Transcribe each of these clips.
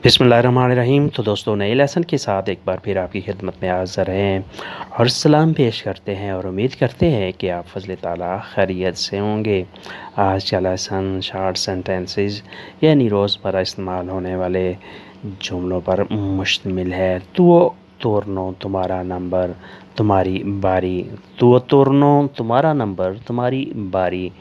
बिस्मिल्लाहिर्रहमानिर्रहीम। तो दोस्तों, नए लेसन के साथ एक बार फिर आपकी खिदमत में हाज़िर हैं और सलाम पेश करते हैं और उम्मीद करते हैं कि आप फज़ल ताला खैरियत से होंगे। आज का लेसन शॉर्ट सेंटेंसेस यानी रोज़मर्रा इस्तेमाल होने वाले जुमलों पर मुश्तमिल है। तुओ तुर्नो तुम्हारा नंबर तुम्हारी बारी। तुओ तुर्नो तुम्हारा नंबर तुम्हारी बारी।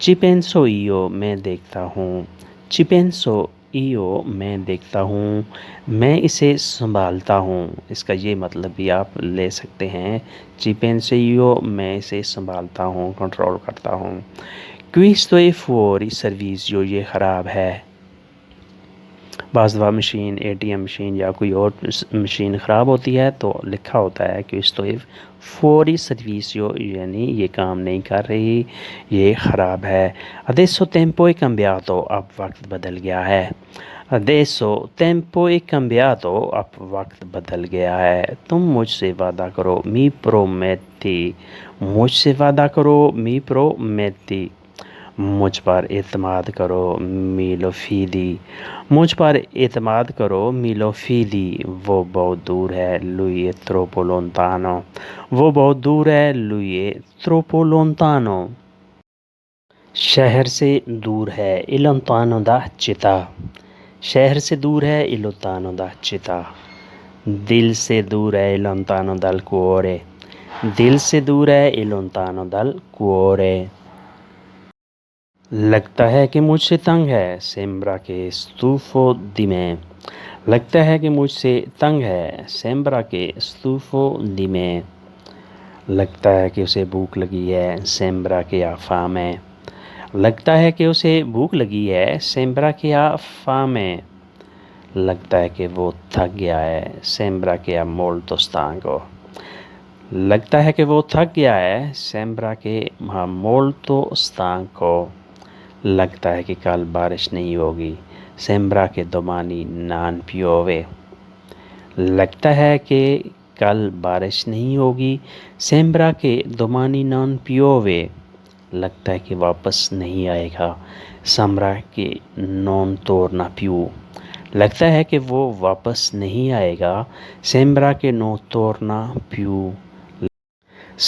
ची पेंसो ईयो मैं देखता हूँ। ची पेंसो ईयो मैं देखता हूँ। मैं इसे संभालता हूँ। इसका ये मतलब भी आप ले सकते हैं। ची पेंसो ईयो मैं इसे संभालता हूँ, कंट्रोल करता हूँ। क्विस्तो ए फुओरी सर्विस ये ख़राब है। बाज़ दफ़ा मशीन ATM मशीन या कोई और मशीन ख़राब होती है तो लिखा होता है कि इस तो फौरी सर्विस यानी ये काम नहीं कर रही, ये ख़राब है। अदेसो टेम्पो ए cambiato अब वक्त बदल गया है। अदेसो टेम्पो ए cambiato अब वक्त बदल गया है। तुम मुझसे वादा करो मी प्रोमेटी। मुझसे वादा करो मी प्रोमेटी। मुझ पर एतमाद करो मिलो फीदी। मुझ पर एतमाद करो मिलो फीदी। वो बहुत दूर है लुई त्रोपो लोंतानो। वो बहुत दूर है लुई त्रोपो लोंतानो। शहर से दूर है il lontano da città। शहर से दूर है il lontano da città। दिल से दूर है il lontano dal cuore। दिल से दूर है il lontano dal cuore। लगता है कि मुझसे तंग है सेम्ब्रा के स्तूफो दिमे। लगता है कि मुझसे तंग है सेम्ब्रा के स्तूफो दिमे। लगता है कि उसे भूख लगी है सेम्ब्रा के आफामे। लगता है कि उसे भूख लगी है सेम्ब्रा के आफामे। लगता है कि वो थक गया है सेम्ब्रा के मोल्तो स्टांको। लगता है कि वो थक गया है सेम्ब्रा के मोल्तो स्टांको। लगता है कि कल बारिश नहीं होगी सेम्ब्रा के दोमानी नान पियोवे। लगता है कि कल बारिश नहीं होगी सेम्ब्रा के दोमानी नान पियोवे। लगता है कि वापस नहीं आएगा सम्रा के नॉन तोड़ना पियो। लगता है कि वो वापस नहीं आएगा सेम्ब्रा के नो तोड़ना पियो।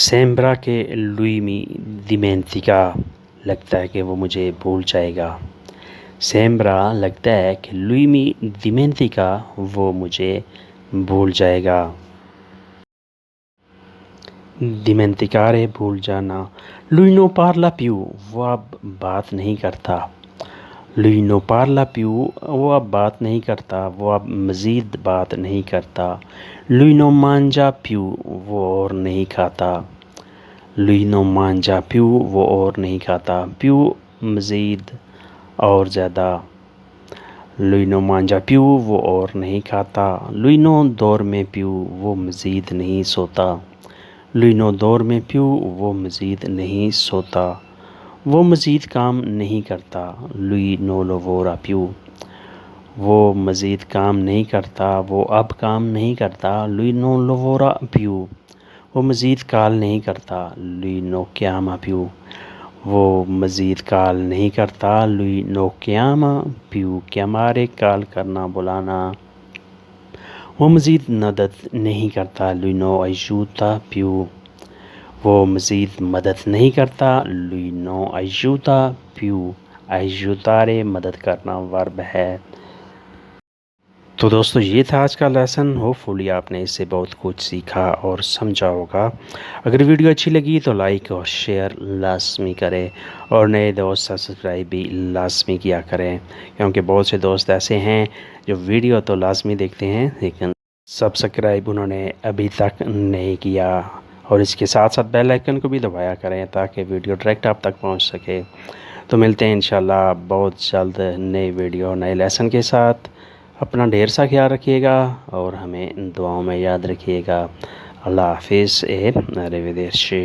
सेम्ब्रा के लुईमी दिमेंतिका। लगता है कि वो मुझे भूल जाएगा। सेम्ब्रा लगता है कि लुईमी दिमेंतिका वो मुझे भूल जाएगा। दिमेंतिकारे भूल जाना। लुईनो पार्ला पियू वो अब बात नहीं करता। लुईनो पार्ला पियू वो अब बात नहीं करता, वो अब मज़ीद बात नहीं करता। लुईनो मांजा पियू वो और नहीं खाता। लुईनो मांजा पियू वो और नहीं खाता। पियू मज़ीद और ज़्यादा। लुईनो मांजा पियू वो और नहीं खाता। लुईनो दौर में पियू वो मज़ीद नहीं सोता। लुईनो दौर में पियू वो मज़ीद नहीं सोता। वो मज़ीद काम नहीं करता। लुईनो लोवोरा पियू वो मज़ीद काम नहीं करता, वो अब काम नहीं करता। लुईनो लोवोरा पियू वो मज़ीद काल नहीं करता। लुईनो क्यामा पियू वो मज़ीद काल नहीं करता। लुईनो क्यामा पियू क्यामारे काल करना बुलाना। वो मज़ीद मदद नहीं करता। लुईनो अजूता पियू वो मज़ीद मदद नहीं करता। लुईनो अजूता पियू अजूतारे मदद करना वर्ब है। तो दोस्तों, ये था आज का लेसन। होपफुली आपने इससे बहुत कुछ सीखा और समझा होगा। अगर वीडियो अच्छी लगी तो लाइक और शेयर लाजमी करें और नए दोस्त सब्सक्राइब भी लाजमी किया करें, क्योंकि बहुत से दोस्त ऐसे हैं जो वीडियो तो लाजमी देखते हैं लेकिन सब्सक्राइब उन्होंने अभी तक नहीं किया। और इसके साथ साथ बेल आइकन को भी दबाया करें ताकि वीडियो डायरेक्ट आप तक पहुँच सके। तो मिलते हैं इंशाल्लाह बहुत जल्द नए वीडियो नए लेसन के साथ। अपना ढेर सा ख्याल रखिएगा और हमें दुआओं में याद रखिएगा। अल्लाह हाफिज़। अरिवेदेर्शी।